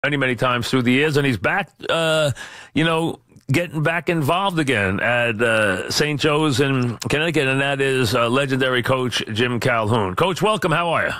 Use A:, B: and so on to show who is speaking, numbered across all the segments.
A: many, many times through the years, and he's back, getting back involved again at St. Joe's in Connecticut, and that is legendary coach Jim Calhoun. Coach, welcome. How are you?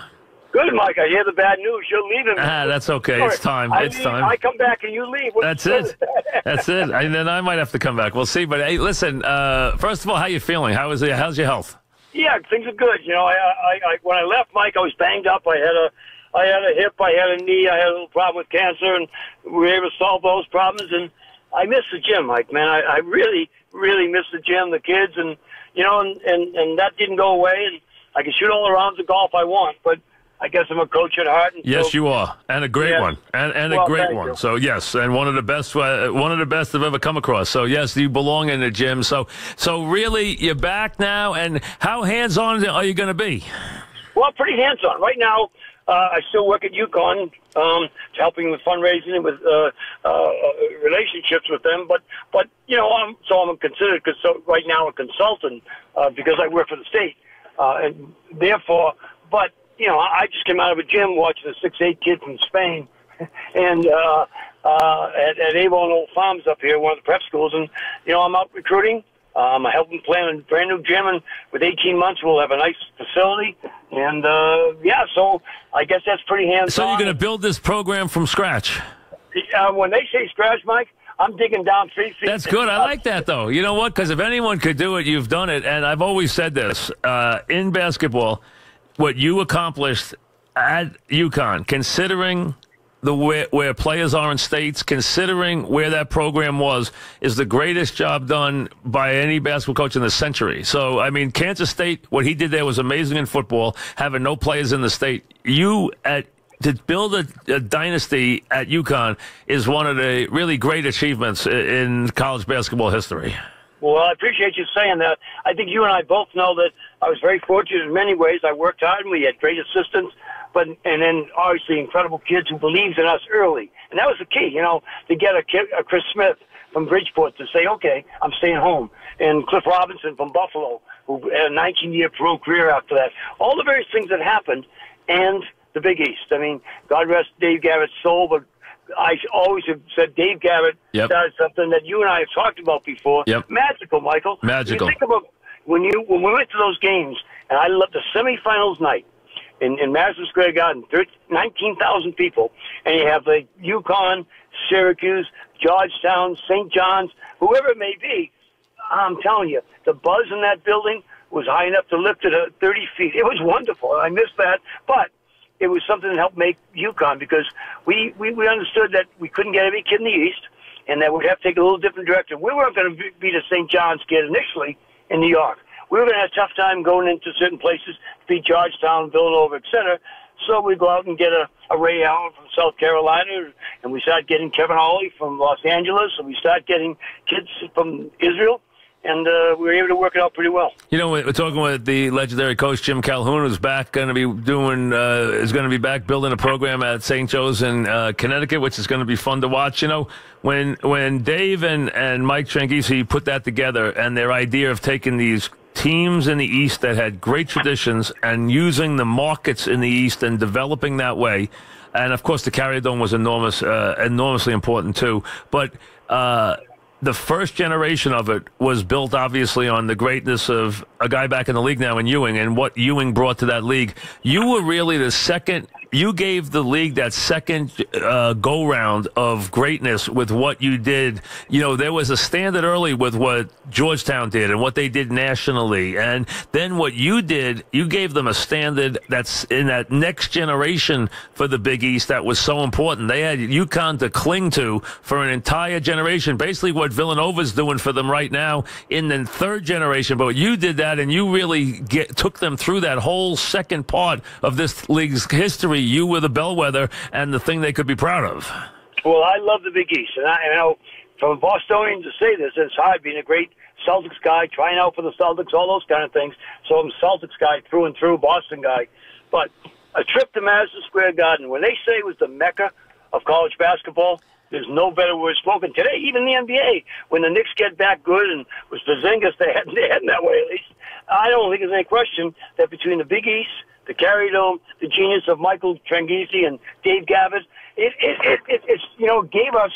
B: Good, Mike. I hear the bad news. You're leaving.
A: That's okay. It's time. Time.
B: I come back and you leave.
A: That's it. That's it. And then I might have to come back. We'll see. But hey, listen. First of all, how you feeling? How's your health?
B: Yeah, things are good. You know, I when I left, Mike, I was banged up. I had a hip. I had a knee. I had a little problem with cancer, and we were able to solve those problems. And I miss the gym, Mike. Man, I really, really miss the gym, the kids, and and that didn't go away. And I can shoot all the rounds of golf I want, but I guess I'm a coach at heart. And
A: yes,
B: so,
A: you are, and a great one, and a great one. So yes, and one of the best I've ever come across. So yes, you belong in the gym. So really, you're back now, and how hands-on are you going to be?
B: Well, pretty hands-on right now. I still work at UConn, helping with fundraising and with relationships with them. But I'm considered right now a consultant because I work for the state, and therefore, but. I just came out of a gym watching the 6'8" kid from Spain, and at Avon Old Farms up here, one of the prep schools, and I'm out recruiting. I'm helping plan a brand new gym, and with 18 months we'll have a nice facility, and so I guess that's pretty hands-on.
A: So you're going to build this program from scratch?
B: When they say scratch, Mike, I'm digging down 3 feet.
A: That's good. I like that, though. You know what? Because if anyone could do it, you've done it, and I've always said this in basketball. What you accomplished at UConn, considering where players are in states, considering where that program was, is the greatest job done by any basketball coach in the century. So, I mean, Kansas State, what he did there was amazing in football, having no players in the state. To build a dynasty at UConn is one of the really great achievements in college basketball history.
B: Well, I appreciate you saying that. I think you and I both know that I was very fortunate in many ways. I worked hard, and we had great assistants, and then obviously incredible kids who believed in us early. And that was the key, to get a Chris Smith from Bridgeport to say, okay, I'm staying home. And Cliff Robinson from Buffalo, who had a 19-year pro career after that. All the various things that happened, and the Big East. I mean, God rest Dave Garrett's soul, but I always have said Dave Garrett started something that you and I have talked about before.
A: Yep.
B: Magical, Michael.
A: Magical.
B: You think about when we went to those games, and I loved the semifinals night in Madison Square Garden, 19,000 people, and you have like UConn, Syracuse, Georgetown, St. John's, whoever it may be. I'm telling you, the buzz in that building was high enough to lift it 30 feet. It was wonderful. I missed that, but it was something that helped make UConn because we understood that we couldn't get every kid in the East and that we'd have to take a little different direction. We weren't going to beat a St. John's kid initially in New York. We were going to have a tough time going into certain places, beat Georgetown, Villanova, etc. So we'd go out and get a Ray Allen from South Carolina, and we started getting Kevin Hawley from Los Angeles, and we started getting kids from Israel. And we were able to work it out pretty well.
A: We're talking with the legendary coach Jim Calhoun, who's back going to be is going to be back building a program at St. Joe's in Connecticut, which is going to be fun to watch. When Dave and Mike Tranghese put that together, and their idea of taking these teams in the East that had great traditions and using the markets in the East and developing that way, and of course the Carrier Dome was enormously important too, but. The first generation of it was built, obviously, on the greatness of a guy back in the league now in Ewing and what Ewing brought to that league. You were really the second. You gave the league that second go-round of greatness with what you did. There was a standard early with what Georgetown did and what they did nationally. And then what you did, you gave them a standard that's in that next generation for the Big East that was so important. They had UConn to cling to for an entire generation, basically what Villanova's doing for them right now in the third generation. But you did that, and you really took them through that whole second part of this league's history. You were the bellwether and the thing they could be proud of.
B: Well, I love the Big East, and I know from a Bostonian to say this, it's hard being a great Celtics guy, trying out for the Celtics, all those kind of things. So I'm a Celtics guy through and through, Boston guy. But a trip to Madison Square Garden, when they say it was the Mecca of college basketball, there's no better word spoken today. Even the NBA, when the Knicks get back good and was Porzingis, they had that way at least. I don't think there's any question that between the Big East, the Carry Dome, the genius of Michael Tranghese and Dave Gavitt. It's gave us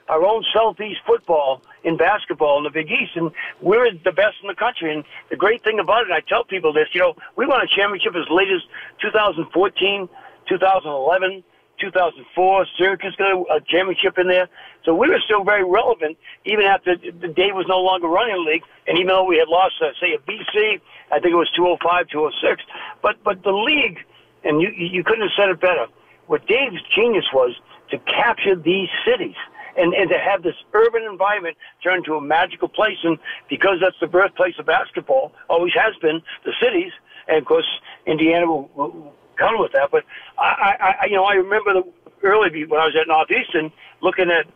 B: our own Southeast football in basketball in the Big East, and we're the best in the country. And the great thing about it, and I tell people this, we won a championship as late as 2014, 2011, 2004. Syracuse got a championship in there. So we were still very relevant, even after Dave was no longer running the league. And even though we had lost, say, a BC, I think it was 205, 206. But the league, and you couldn't have said it better, what Dave's genius was to capture these cities. And to have this urban environment turn into a magical place. And because that's the birthplace of basketball, always has been, the cities, and of course Indiana will come with that. But I remember early when I was at Northeastern looking at,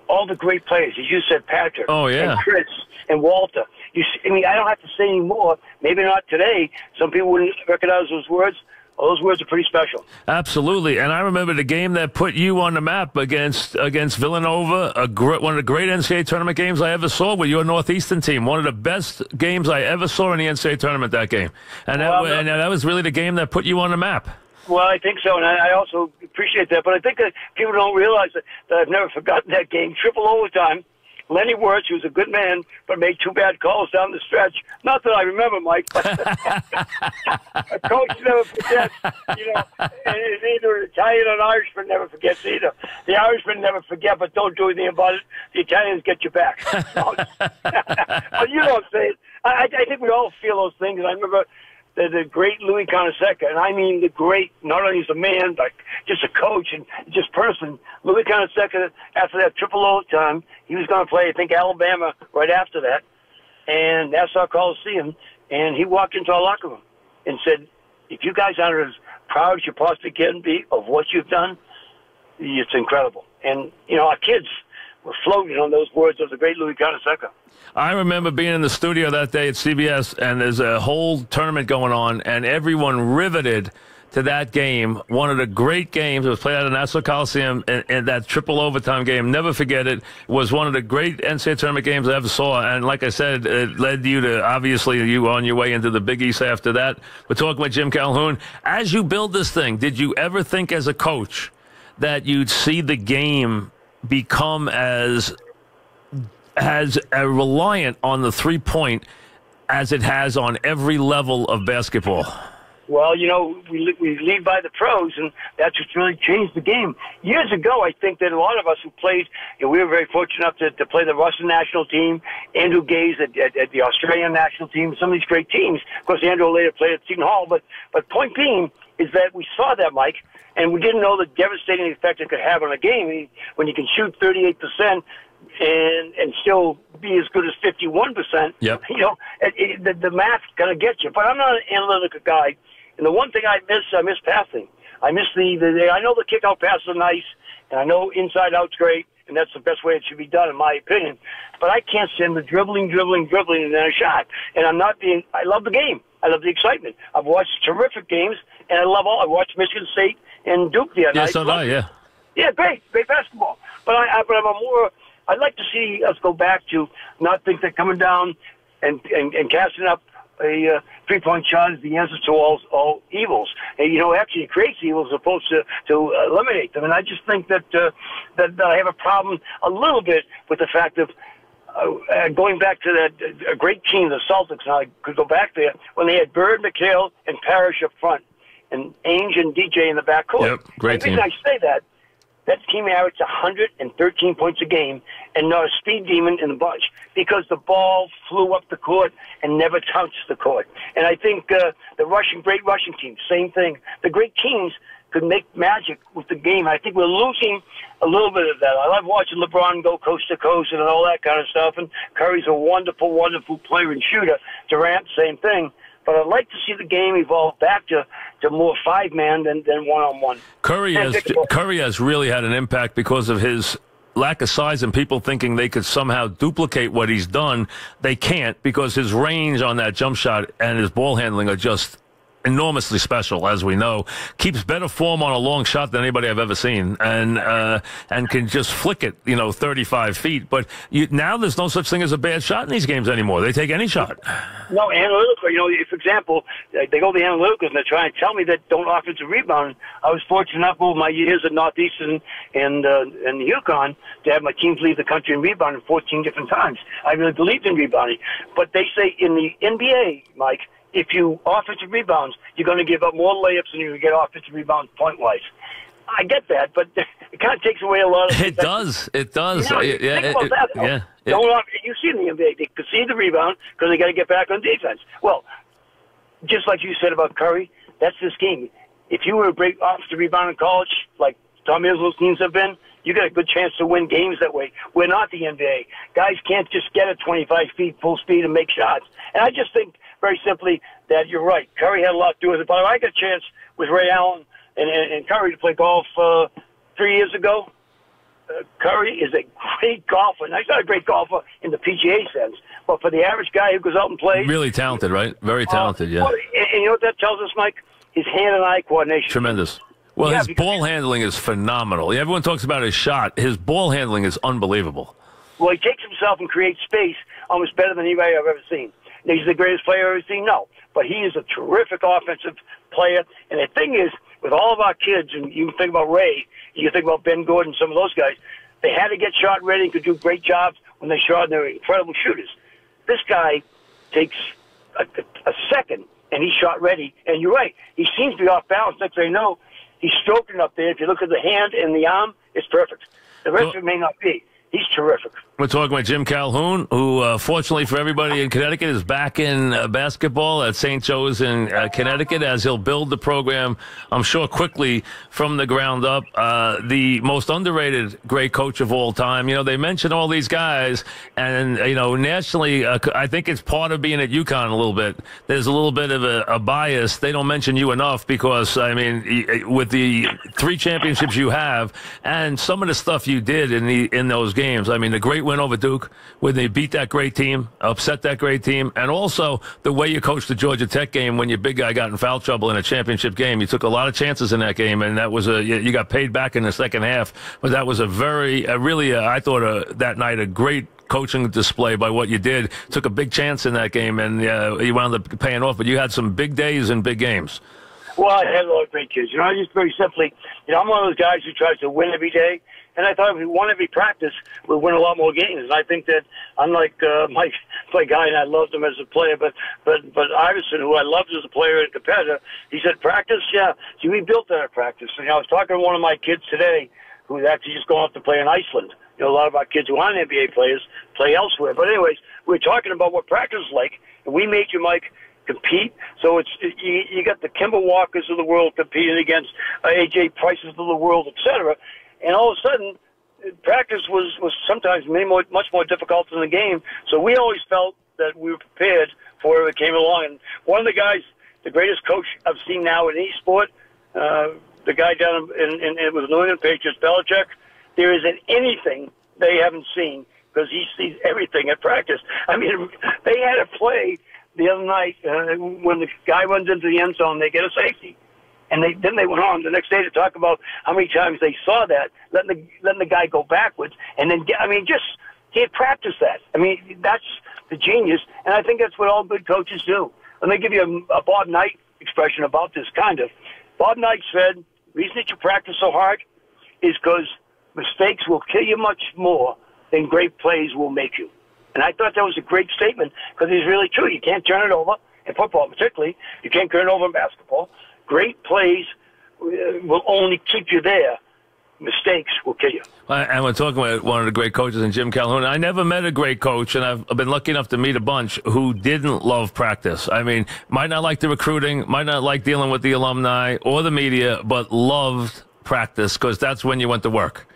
B: all the great players. As you said, Patrick.
A: Oh, yeah.
B: And Chris and Walter. I don't have to say anymore. Maybe not today. Some people wouldn't recognize those words. Those words are pretty special.
A: Absolutely. And I remember the game that put you on the map against Villanova, one of the great NCAA tournament games I ever saw with your Northeastern team. One of the best games I ever saw in the NCAA tournament, that game. And that was really the game that put you on the map.
B: Well, I think so, and I also appreciate that. But I think that people don't realize that I've never forgotten that game. Triple overtime. Lenny Wirtz, who was a good man, but made two bad calls down the stretch. Not that I remember, Mike, but a coach never forgets. And either Italian or Irishman never forgets either. The Irishmen never forget, but don't do anything about it. The Italians get you back. But you don't say it. I think we all feel those things, and I remember the great Louis Conaseca, and I mean the great, not only as a man, but just a coach and just person. Louis Conaseca, after that triple overtime, he was going to play, I think, Alabama right after that, and Nassau Coliseum, and he walked into our locker room and said, if you guys aren't as proud as you possibly can be of what you've done, it's incredible. And, our kids were floating on those words of the great Louis Conaseca.
A: I remember being in the studio that day at CBS, and there's a whole tournament going on, and everyone riveted to that game. One of the great games. It was played out at Nassau Coliseum, and that triple overtime game, never forget it, was one of the great NCAA tournament games I ever saw. And like I said, it led you to, obviously, you on your way into the Big East after that. We're talking with Jim Calhoun. As you build this thing, did you ever think as a coach that you'd see the game become as reliant on the three-point as it has on every level of basketball?
B: Well, we lead by the pros, and that's what's really changed the game. Years ago, I think that a lot of us who played, we were very fortunate enough to play the Russian national team, Andrew Gaze at the Australian national team, some of these great teams. Of course, Andrew later played at Seton Hall, but point being is that we saw that, Mike, and we didn't know the devastating effect it could have on a game. When you can shoot 38%, and still be as good as 51%,
A: yep.
B: The math's going to get you. But I'm not an analytical guy. And the one thing I miss passing. I miss I know the kick-out passes are nice, and I know inside-out's great, and that's the best way it should be done, in my opinion. But I can't stand the dribbling, and then a shot. And I love the game. I love the excitement. I've watched terrific games, and I watched Michigan State and Duke the other night.
A: Yes, so did I, yeah.
B: Yeah, great basketball. But I'd like to see us go back to not think that coming down and casting up a three-point shot is the answer to all evils. And, actually it creates evils as opposed to eliminate them. And I just think that I have a problem a little bit with the fact of going back to that a great team, the Celtics, and I could go back there, when they had Bird, McHale, and Parrish up front, and Ainge and DJ in the backcourt.
A: Yep, great team.
B: The reason I say that team averaged 113 points a game and not a speed demon in the bunch because the ball flew up the court and never touched the court. And I think the great Russian team, same thing. The great teams could make magic with the game. I think we're losing a little bit of that. I love watching LeBron go coast to coast and all that kind of stuff. And Curry's a wonderful, wonderful player and shooter. Durant, same thing. But I'd like to see the game evolve back to more five-man than one-on-one.
A: Curry has really had an impact because of his lack of size and people thinking they could somehow duplicate what he's done. They can't because his range on that jump shot and his ball handling are just enormously special, as we know. Keeps better form on a long shot than anybody I've ever seen, and can just flick it, 35 feet. But now there's no such thing as a bad shot in these games anymore. They take any shot.
B: No, analytical. For example, they go to the analyticals and they try and tell me that don't offensive rebound. I was fortunate enough over my years at Northeastern and UConn to have my teams lead the country in rebounding 14 different times. I really believed in rebounding. But they say in the NBA, Mike, if you offensive rebounds, you're going to give up more layups than you get offensive rebounds point-wise. I get that, but it kind of takes away a lot of...
A: It does. It does.
B: Think about that, though. You see in the NBA, they concede the rebound because they got to get back on defense. Well, just like you said about Curry, that's this game. If you were a great offensive rebound in college, like Tom Izzo's teams have been, you got a good chance to win games that way. We're not the NBA. Guys can't just get at 25 feet full speed and make shots. And I just think, very simply, that you're right. Curry had a lot to do with it. But I got a chance with Ray Allen and Curry to play golf 3 years ago. Curry is a great golfer. Now, he's not a great golfer in the PGA sense, but for the average guy who goes out and plays...
A: Really talented, right? Very talented, yeah.
B: Well, and you know what that tells us, Mike? His hand and eye coordination.
A: Tremendous. Well, his ball handling is phenomenal. Everyone talks about his shot. His ball handling is unbelievable.
B: Well, he takes himself and creates space almost better than anybody I've ever seen. Now, he's the greatest player I've ever seen? No. But he is a terrific offensive player. And the thing is, with all of our kids, and you think about Ray, you think about Ben Gordon, some of those guys, they had to get shot ready and could do great jobs when they shot, and they're incredible shooters. This guy takes a second, and he's shot ready. And you're right, he seems to be off balance. Next thing you know, he's stroking up there. If you look at the hand and the arm, it's perfect. The rest of it may not be. He's terrific.
A: We're talking with Jim Calhoun, who, fortunately for everybody in Connecticut, is back in basketball at St. Joe's in Connecticut, as he'll build the program, I'm sure, quickly from the ground up. The most underrated great coach of all time. They mention all these guys, and, nationally, I think it's part of being at UConn a little bit. There's a little bit of a bias. They don't mention you enough because, with the 3 championships you have and some of the stuff you did in those games, the great win over Duke, when they beat that great team, upset that great team, and also the way you coached the Georgia Tech game when your big guy got in foul trouble in a championship game. You took a lot of chances in that game, and that was you got paid back in the second half. But that was I thought that night a great coaching display by what you did. Took a big chance in that game, and you wound up paying off. But you had some big days and big games.
B: Well, I had a lot of great kids. I just very simply, I'm one of those guys who tries to win every day. And I thought if we won every practice, we'd win a lot more games. And I think that, unlike my guy, and I loved him as a player, but Iverson, who I loved as a player and competitor, he said, practice? Yeah. See, we built that at practice. And I was talking to one of my kids today who's actually just going off to play in Iceland. A lot of our kids who aren't NBA players play elsewhere. But anyways, we were talking about what practice is like, and we made you, Mike, compete. So you got the Kemba Walkers of the world competing against AJ Prices of the world, etc. And all of a sudden, practice was sometimes much more difficult than the game. So we always felt that we were prepared for whatever it came along. And one of the guys, the greatest coach I've seen now in any sport, the guy down in with New England Patriots, Belichick, there isn't anything they haven't seen because he sees everything at practice. They had a play the other night when the guy runs into the end zone, they get a safety. And then they went on the next day to talk about how many times they saw that, letting the guy go backwards, and then he had practiced that. That's the genius, and I think that's what all good coaches do. Let me give you a Bob Knight expression about this kind of. Bob Knight said, the reason that you practice so hard is because mistakes will kill you much more than great plays will make you. And I thought that was a great statement because it's really true. You can't turn it over, in football particularly. You can't turn it over in basketball. Great plays will only keep you there. Mistakes will kill you.
A: And we're talking about one of the great coaches in Jim Calhoun. I never met a great coach, and I've been lucky enough to meet a bunch who didn't love practice. Might not like the recruiting, might not like dealing with the alumni or the media, but loved practice because that's when you went to work.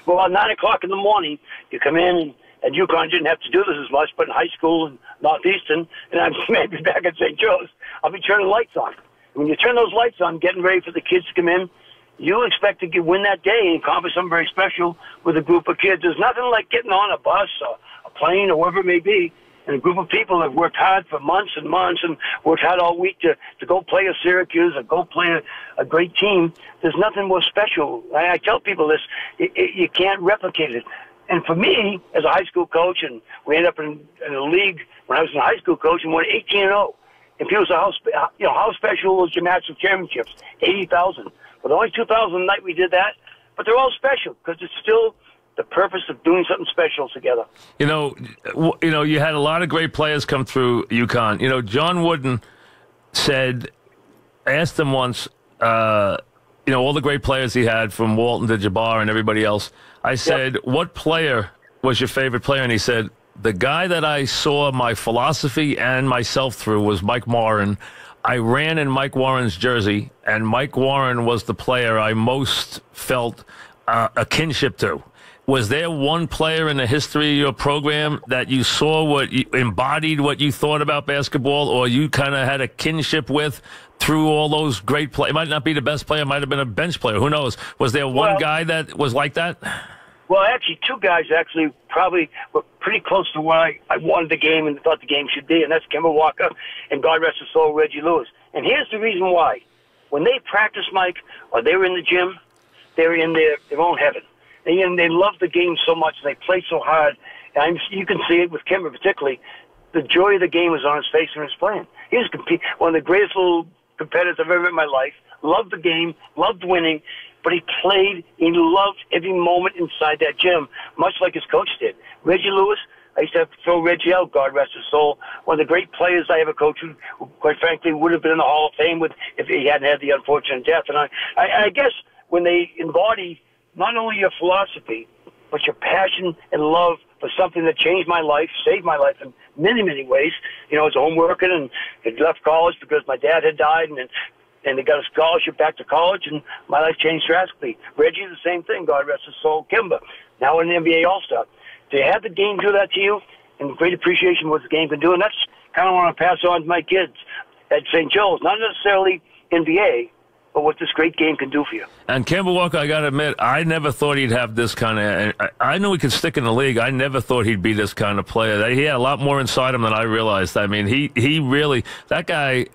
B: Well, at 9 o'clock in the morning, you come in, and UConn didn't have to do this as much, but in high school and Northeastern, and I'm maybe back at St. Joe's, I'll be turning lights on. When you turn those lights on, getting ready for the kids to come in, you expect to win that day and accomplish something very special with a group of kids. There's nothing like getting on a bus or a plane or wherever it may be and a group of people have worked hard for months and months and worked hard all week to go play a Syracuse or go play a great team. There's nothing more special. I tell people this, you can't replicate it. And for me, as a high school coach, and we ended up in a league when I was a high school coach and won 18-0. And people say, how special was your national championships? 80,000. Well, the only 2,000 a night we did that, but they're all special because it's still the purpose of doing something special together.
A: You had a lot of great players come through UConn. John Wooden asked him once, all the great players he had from Walton to Jabbar and everybody else. I said, What player was your favorite player? And he said, the guy that I saw my philosophy and myself through was Mike Warren. I ran in Mike Warren's jersey, and Mike Warren was the player I most felt a kinship to. Was there one player in the history of your program that you saw embodied what you thought about basketball, or you kind of had a kinship with through all those great players? It might not be the best player, it might have been a bench player. Who knows? Was there one guy that was like that?
B: Well, actually, two guys probably were pretty close to what I wanted the game and thought the game should be, and that's Kemba Walker and, God rest his soul, Reggie Lewis. And here's the reason why. When they practice, Mike, or they were in the gym, they were in their own heaven. They love the game so much, and they play so hard. And you can see it with Kemba particularly. The joy of the game was on his face when he was playing. He was one of the greatest little competitors I've ever met in my life. Loved the game, loved winning. But he played, he loved every moment inside that gym, much like his coach did. Reggie Lewis, I used to have to throw Reggie out, God rest his soul. One of the great players I ever coached, who quite frankly would have been in the Hall of Fame if he hadn't had the unfortunate death. And I guess when they embody not only your philosophy, but your passion and love for something that changed my life, saved my life in many, many ways. As a home worker and had left college because my dad had died, and they got a scholarship back to college, and my life changed drastically. Reggie, the same thing, God rest his soul. Kemba, now an NBA All-Star. To have the game do that to you, and great appreciation for what the game can do, and that's kind of what I want to pass on to my kids at St. Joe's. Not necessarily NBA, but what this great game can do for you.
A: And Kemba Walker, I got to admit, I never thought he'd have this kind of... I knew he could stick in the league. I never thought he'd be this kind of player. He had a lot more inside him than I realized. I mean, he really... That guy,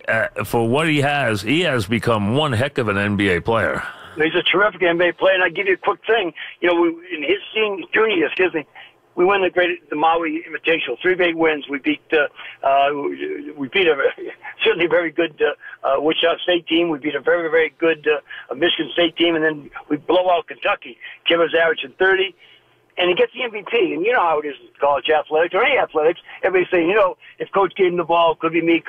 A: for what he has become one heck of an NBA player.
B: He's a terrific NBA player, and I'll give you a quick thing. In his junior year, we won the Maui Invitational. 3 big wins. We beat certainly a very good Wichita State team. We beat a very, very good Michigan State team, and then we blow out Kentucky. Kimber's averaging 30, and he gets the MVP. And you know how it is in college athletics or any athletics. Everybody's saying, if coach gave him the ball, could be me,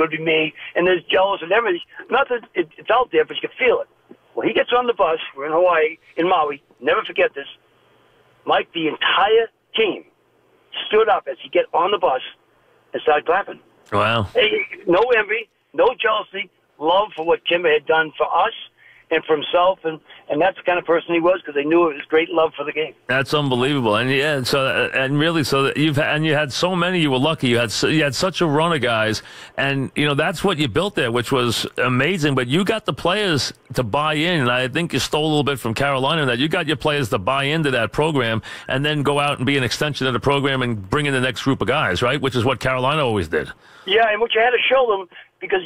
B: and there's jealous and everything. Not that it's out there, but you can feel it. Well, he gets on the bus. We're in Hawaii, in Maui. Never forget this. Mike, the entire team stood up as he get on the bus and started clapping.
A: Wow.
B: Hey, no envy, no jealousy, love for what Kimber had done for us and for himself, and that's the kind of person he was because they knew it was great love for the game.
A: That's unbelievable, and you had so many. You were lucky. You had such a run of guys, and that's what you built there, which was amazing. But you got the players to buy in, and I think you stole a little bit from Carolina in that you got your players to buy into that program, and then go out and be an extension of the program and bring in the next group of guys, right? Which is what Carolina always did.
B: Yeah, and what you had to show them. Because,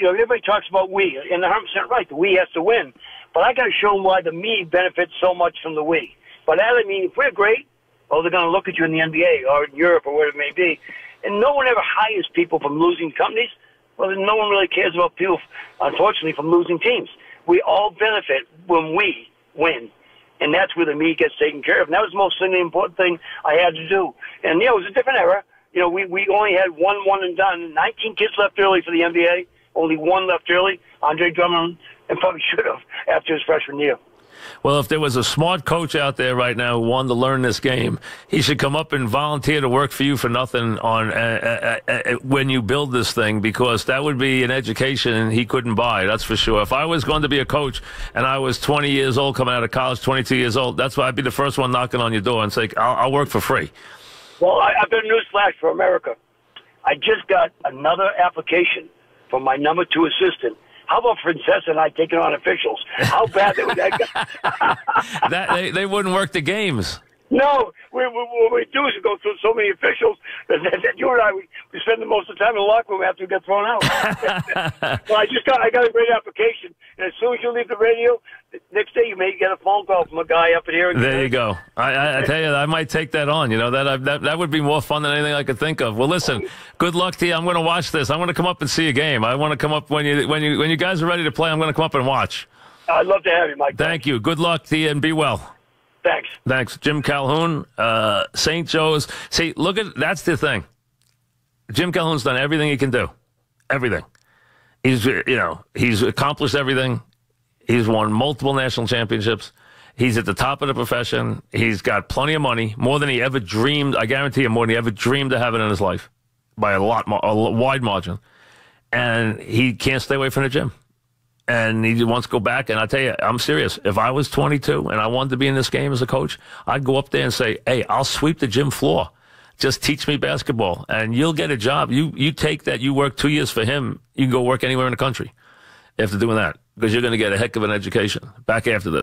B: everybody talks about we, and they're 100% right. The we has to win. But I got to show them why the me benefits so much from the we. By that, I mean, if we're great, they're going to look at you in the NBA or in Europe or whatever it may be. And no one ever hires people from losing companies. Well, then no one really cares about people, unfortunately, from losing teams. We all benefit when we win. And that's where the me gets taken care of. And that was the most important thing I had to do. And, it was a different era. We only had one and done. 19 kids left early for the NBA. Only one left early, Andre Drummond, and probably should have after his freshman year.
A: Well, if there was a smart coach out there right now who wanted to learn this game, he should come up and volunteer to work for you for nothing on when you build this thing, because that would be an education he couldn't buy, that's for sure. If I was going to be a coach and I was 20 years old coming out of college, 22 years old, that's why I'd be the first one knocking on your door and say, I'll work for free.
B: Well, I've got a newsflash for America. I just got another application from my number 2 assistant. How about Francesa and I taking on officials? How bad would that go?
A: They wouldn't work the games.
B: No, what we do is go through so many officials that you and I we spend the most of the time in the locker room after we get thrown out. Well, I got a great application, and as soon as you leave the radio, the next day you may get a phone call from a guy up in here.
A: There you go. I tell you, I might take that on. You know that would be more fun than anything I could think of. Well, listen, good luck to you. I'm going to watch this. I'm going to come up and see a game. I want to come up when you guys are ready to play. I'm going to come up and watch.
B: I'd love to have you, Mike.
A: Thank you. Good luck to you, and be well.
B: Thanks.
A: Jim Calhoun, St. Joe's. See, that's the thing. Jim Calhoun's done everything he can do. Everything. He's accomplished everything. He's won multiple national championships. He's at the top of the profession. He's got plenty of money, more than he ever dreamed. I guarantee you, more than he ever dreamed of having in his life, by a wide margin. And he can't stay away from the gym. And he wants to go back. And I tell you, I'm serious. If I was 22 and I wanted to be in this game as a coach, I'd go up there and say, hey, I'll sweep the gym floor. Just teach me basketball, and you'll get a job. You take that. You work 2 years for him. You can go work anywhere in the country after doing that, because you're going to get a heck of an education. Back after this.